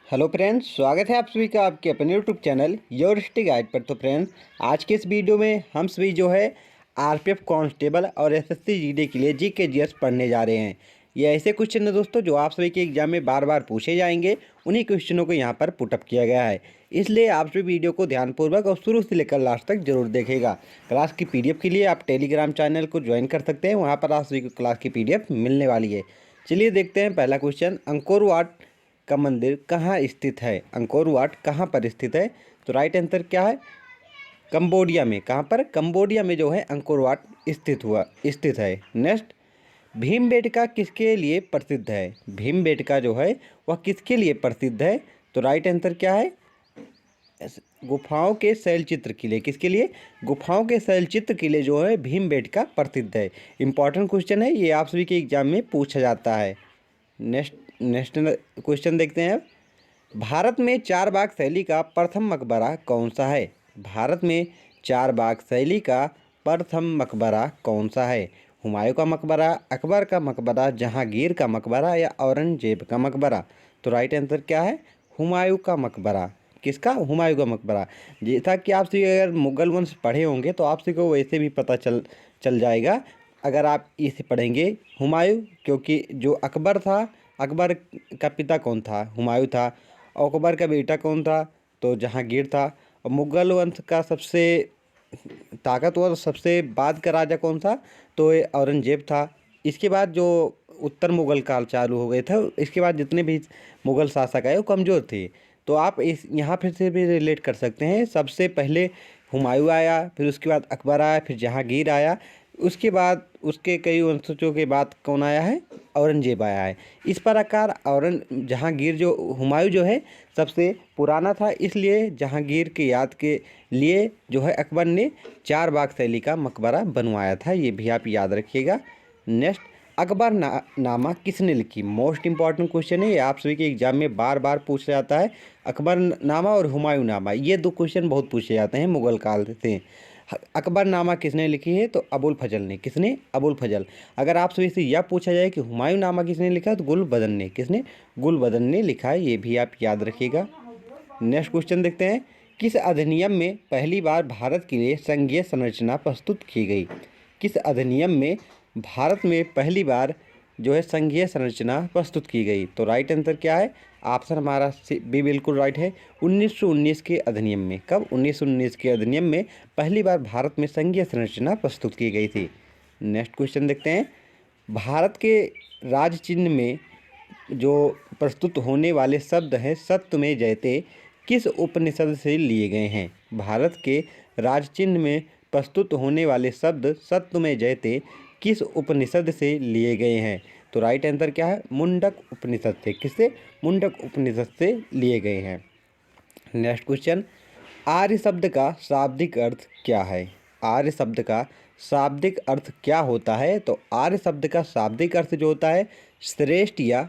Hello friends, स्वागत है आप सभी का आपके अपने YouTube channel your history guide पर। तो फ्रेंड्स, आज के इस वीडियो में हम सभी जो है आरपीएफ कांस्टेबल और एसएससी जीडी के लिए जीके जीएस पढ़ने जा रहे हैं। ये ऐसे क्वेश्चन है दोस्तों जो आप सभी के एग्जाम में बार बार पूछे जाएंगे। उन्हीं क्वेश्चनों को यहाँ पर पुटअप किया गया है, इसलिए आप सभी वीडियो को ध्यानपूर्वक और शुरू से लेकर लास्ट तक जरूर देखेगा। क्लास की पीडीएफ के लिए आप टेलीग्राम चैनल को ज्वाइन कर सकते हैं, वहाँ पर आप सभी को क्लास की पीडीएफ मिलने वाली है। चलिए देखते हैं पहला क्वेश्चन। अंकोर वाट का मंदिर कहाँ स्थित है? अंकोर वाट कहाँ पर स्थित है? तो राइट आंसर क्या है? कंबोडिया में। कहाँ पर? कंबोडिया में जो है अंकोर वाट स्थित है। नेक्स्ट, भीमबेटका किसके लिए प्रसिद्ध है? भीमबेटका जो है वह किसके लिए प्रसिद्ध है? तो राइट आंसर क्या है? गुफाओं के शैलचित्र के लिए। किसके लिए? गुफाओं के शैलचित्र के लिए जो है भीमबेटका प्रसिद्ध है। इंपॉर्टेंट क्वेश्चन है, ये आप सभी के एग्जाम में पूछा जाता है। नेक्स्ट क्वेश्चन देखते हैं। भारत में चार बाग शैली का प्रथम मकबरा कौन सा है? भारत में चार बाग शैली का प्रथम मकबरा कौन सा है? हुमायूं का मकबरा, अकबर का मकबरा, जहांगीर का मकबरा या औरंगजेब का मकबरा? तो राइट आंसर क्या है? हुमायूं का मकबरा। किसका? हुमायूं का मकबरा। जैसा कि आप सभी अगर मुगल वंश पढ़े होंगे तो आप सभी को वैसे भी पता चल जाएगा अगर आप इसे पढ़ेंगे। हुमायूं, क्योंकि जो अकबर था, अकबर का पिता कौन था? हुमायूं था। और अकबर का बेटा कौन था? तो जहांगीर था। और मुगल वंश का सबसे ताकतवर, सबसे बाद का राजा कौन था? तो ये औरंगजेब था। इसके बाद जो उत्तर मुगल काल चालू हो गए थे, इसके बाद जितने भी मुगल शासक आए वो कमज़ोर थे। तो आप इस यहाँ फिर से भी रिलेट कर सकते हैं। सबसे पहले हुमायूं आया, फिर उसके बाद अकबर आया, फिर जहांगीर आया, उसके बाद उसके कई वंशजों के बाद कौन आया है? औरंगजेब आया है। इस प्रकार जहांगीर जो हुमायूं जो है सबसे पुराना था, इसलिए जहांगीर की याद के लिए जो है अकबर ने चार बाग शैली का मकबरा बनवाया था। ये भी आप याद रखिएगा। नेक्स्ट, अकबर नामा किसने लिखी? मोस्ट इंपॉर्टेंट क्वेश्चन है, ये आप सभी के एग्जाम में बार बार पूछा जाता है। अकबर नामा और हुमायूं नामा, ये दो क्वेश्चन बहुत पूछे जाते हैं मुगल काल से। अकबर नामा किसने लिखी है? तो अबुल फजल ने। किसने? अबुल फजल। अगर आप सभी से यह पूछा जाए कि हुमायूं नामा किसने लिखा है? तो गुलबदन ने। किसने? गुलबदन ने लिखा है। ये भी आप याद रखिएगा। नेक्स्ट क्वेश्चन देखते हैं। किस अधिनियम में पहली बार भारत के लिए संघीय संरचना प्रस्तुत की गई? किस अधिनियम में भारत में पहली बार जो है संघीय संरचना प्रस्तुत की गई? तो राइट आंसर क्या है? ऑप्शन हमारा भी बिल्कुल राइट है। 1919 के अधिनियम में। कब? 1919 के अधिनियम में पहली बार भारत में संघीय संरचना प्रस्तुत की गई थी। नेक्स्ट क्वेश्चन देखते हैं। भारत के राज चिन्ह में जो प्रस्तुत होने वाले शब्द हैं सत्यमेव जयते, किस उपनिषद से लिए गए हैं? भारत के राज चिन्ह में प्रस्तुत होने वाले शब्द सत्यमेव जयते किस उपनिषद से लिए गए हैं? तो राइट आंसर क्या है? मुंडक उपनिषद से। किससे? मुंडक उपनिषद से लिए गए हैं। Next question. आर्य शब्द का शाब्दिक अर्थ क्या है? आर्य शब्द का शाब्दिक अर्थ क्या होता है? तो आर्य शब्द का शाब्दिक अर्थ जो होता है श्रेष्ठ या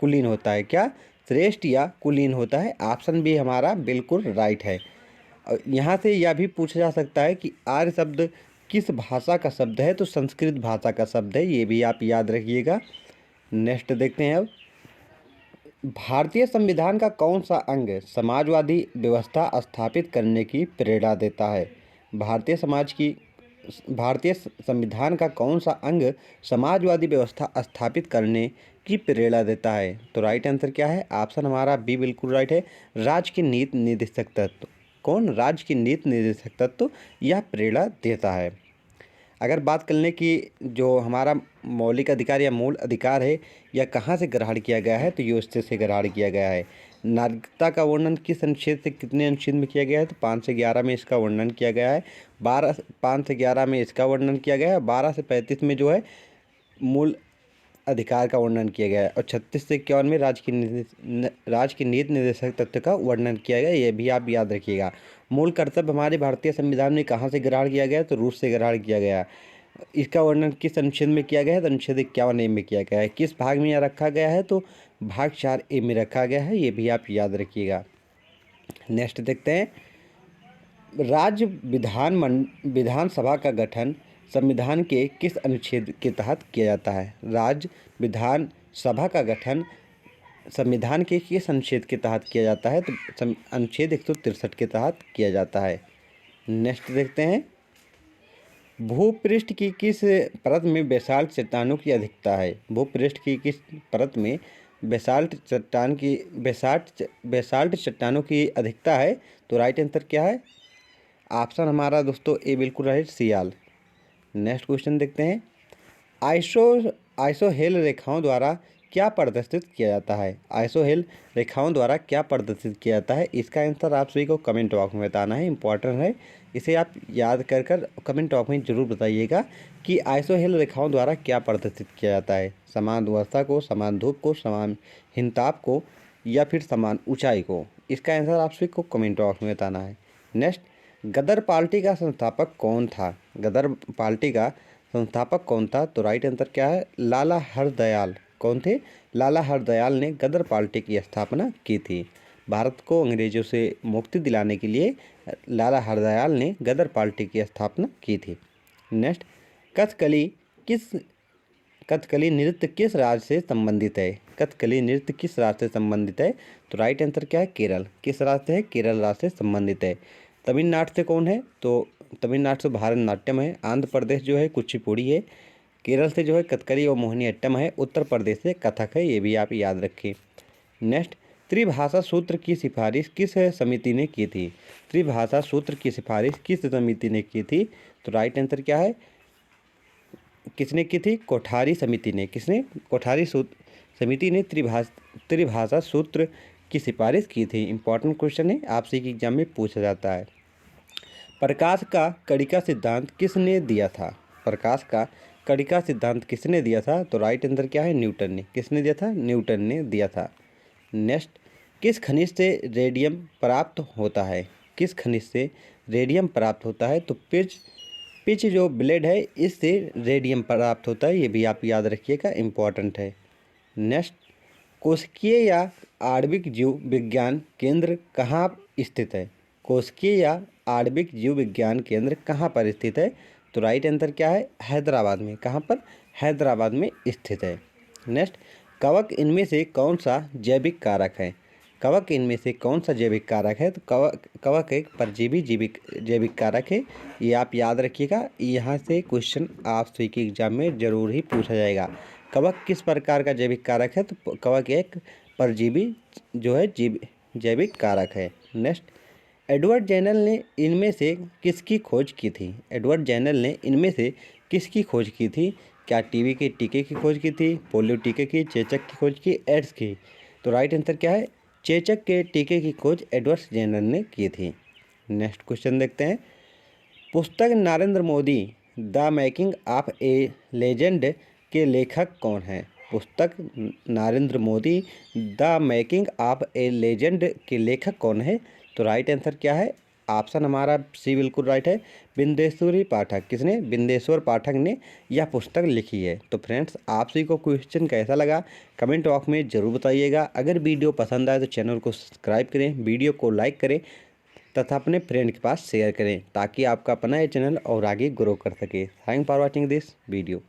कुलीन होता है। क्या? श्रेष्ठ या कुलीन होता है। ऑप्शन भी हमारा बिल्कुल राइट है। और यहाँ से यह भी पूछा जा सकता है कि आर्य शब्द किस भाषा का शब्द है? तो संस्कृत भाषा का शब्द है। ये भी आप याद रखिएगा। नेक्स्ट देखते हैं। अब भारतीय संविधान का कौन सा अंग समाजवादी व्यवस्था स्थापित करने की प्रेरणा देता है? भारतीय संविधान का कौन सा अंग समाजवादी व्यवस्था स्थापित करने की प्रेरणा देता है? तो राइट आंसर क्या है? ऑप्शन हमारा बी बिल्कुल राइट है। राज्य की नीति निर्देशक तत्व। कौन? राज्य की नीति निर्देशक तत्व यह प्रेरणा देता है। अगर बात कर लें कि जो हमारा मौलिक अधिकार या मूल अधिकार है यह कहाँ से ग्रहण किया गया है? तो यूएसए से ग्रहण किया गया है। नागरिकता का वर्णन किस अनुच्छेद से कितने अनुच्छेद में किया गया है? तो 5 से 11 में इसका वर्णन किया गया है। 5 से 11 में इसका वर्णन किया गया है। 12 से 35 में जो है मूल अधिकार का वर्णन किया गया है। और 36 से 51 में राज्य की नीति निर्देशक तत्व का वर्णन किया गया है। ये भी आप याद रखिएगा। मूल कर्तव्य हमारे भारतीय संविधान में कहाँ से ग्रहण किया गया है? तो रूस से ग्रहण किया गया है। इसका वर्णन किस अनुच्छेद में किया गया है? तो अनुच्छेद 51A में किया गया है। किस भाग में यह रखा गया है? तो भाग 4A में रखा गया है। ये भी आप याद रखिएगा। नेक्स्ट देखते हैं। विधानसभा का गठन संविधान के किस अनुच्छेद के तहत किया जाता है? राज्य विधानसभा का गठन संविधान के किस अनुच्छेद के तहत किया जाता है? तो अनुच्छेद 163 के तहत किया जाता है। नेक्स्ट देखते हैं, भूपृष्ठ की किस परत में बेसाल्ट चट्टानों की अधिकता है? भूपृष्ठ की किस परत में बेसाल्ट चट्टानों की अधिकता है? तो राइट आंसर क्या है? ऑप्शन हमारा दोस्तों ए बिल्कुल राइट, सियाल। नेक्स्ट क्वेश्चन देखते हैं, आइसोहेल रेखाओं द्वारा क्या प्रदर्शित किया जाता है? आइसोहेल रेखाओं द्वारा क्या प्रदर्शित किया जाता है? इसका आंसर आप सभी को कमेंट बॉक्स में बताना है, इंपॉर्टेंट है, इसे आप याद कर कमेंट बॉक्स में जरूर बताइएगा कि आइसोहेल रेखाओं द्वारा क्या प्रदर्शित किया जाता है। समान वर्षा को, समान धूप को, समान हिमताप को, या फिर समान ऊंचाई को? इसका आंसर आप सभी को कमेंट बॉक्स में बताना है। नेक्स्ट, गदर पार्टी का संस्थापक कौन था? गदर पार्टी का संस्थापक कौन था? तो राइट आंसर क्या है? लाला हरदयाल। कौन थे? लाला हरदयाल ने गदर पार्टी की स्थापना की थी। भारत को अंग्रेजों से मुक्ति दिलाने के लिए लाला हरदयाल ने गदर पार्टी की स्थापना की थी। नेक्स्ट, कथकली नृत्य किस राज्य से संबंधित है? कथकली नृत्य किस राज्य से संबंधित है? तो राइट आंसर क्या है? केरल। किस राज्य से है? केरल राज्य से संबंधित है। तमिलनाडु से कौन है? तो तमिलनाडु से भारतनाट्यम है। आंध्र प्रदेश जो है कुचिपुड़ी है। केरल से जो है कथकली और मोहिनीअट्टम है। उत्तर प्रदेश से कथक है, ये भी आप याद रखें। नेक्स्ट, त्रिभाषा सूत्र की सिफारिश किस समिति ने की थी? त्रिभाषा सूत्र की सिफारिश किस समिति ने की थी? तो राइट आंसर क्या है? किसने की थी? कोठारी समिति ने। किसने? कोठारी समिति ने त्रिभाषा सूत्र की सिफारिश की थी। इंपॉर्टेंट क्वेश्चन है, आपसे एग्जाम में पूछा जाता है। प्रकाश का कड़ी का सिद्धांत किसने दिया था? प्रकाश का कड़ी का सिद्धांत किसने दिया था? तो राइट आंसर क्या है? न्यूटन ने। किसने दिया था? न्यूटन ने दिया था। नेक्स्ट, किस खनिज से रेडियम प्राप्त होता है? किस खनिज से रेडियम प्राप्त होता है? तो पिच जो ब्लेड है, इससे रेडियम प्राप्त होता है, ये भी आप याद रखिएगा, इम्पॉर्टेंट है। नेक्स्ट, कोशिकीय या आणविक जीव विज्ञान केंद्र कहाँ स्थित है? कोशिकीय या आणविक जीव विज्ञान केंद्र कहाँ पर स्थित है? तो राइट आंसर क्या है? हैदराबाद में। कहाँ पर? हैदराबाद में स्थित है। नेक्स्ट, कवक इनमें से कौन सा जैविक कारक है? कवक इनमें से कौन सा जैविक कारक है? तो कवक एक परजीवी जैविक कारक है, ये आप याद रखिएगा। यहाँ से क्वेश्चन आप सभी के एग्जाम में जरूर ही पूछा जाएगा। कवक किस प्रकार का जैविक कारक है? तो कवक एक परजीवी जो है जैविक कारक है। नेक्स्ट, एडवर्ड जेनर ने इनमें से किसकी खोज की थी? एडवर्ड जेनर ने इनमें से किसकी खोज की थी? क्या टीबी के टीके की खोज की थी, पोलियो टीके की, चेचक की खोज की, एड्स की? तो राइट आंसर क्या है? चेचक के टीके की खोज एडवर्ड जेनर ने की थी। नेक्स्ट क्वेश्चन देखते हैं, पुस्तक Narendra Modi the making of A legend के लेखक कौन हैं? पुस्तक Narendra Modi the making of A legend के लेखक कौन है? तो राइट आंसर क्या है? ऑप्शन हमारा सी बिल्कुल राइट है, बिंदेश्वरी पाठक। किसने? बिंदेश्वर पाठक ने यह पुस्तक लिखी है। तो फ्रेंड्स, आप सभी को क्वेश्चन कैसा लगा कमेंट बॉक्स में ज़रूर बताइएगा। अगर वीडियो पसंद आए तो चैनल को सब्सक्राइब करें, वीडियो को लाइक करें तथा अपने फ्रेंड के पास शेयर करें, ताकि आपका अपना ये चैनल और आगे ग्रो कर सके। Thank for watching this video.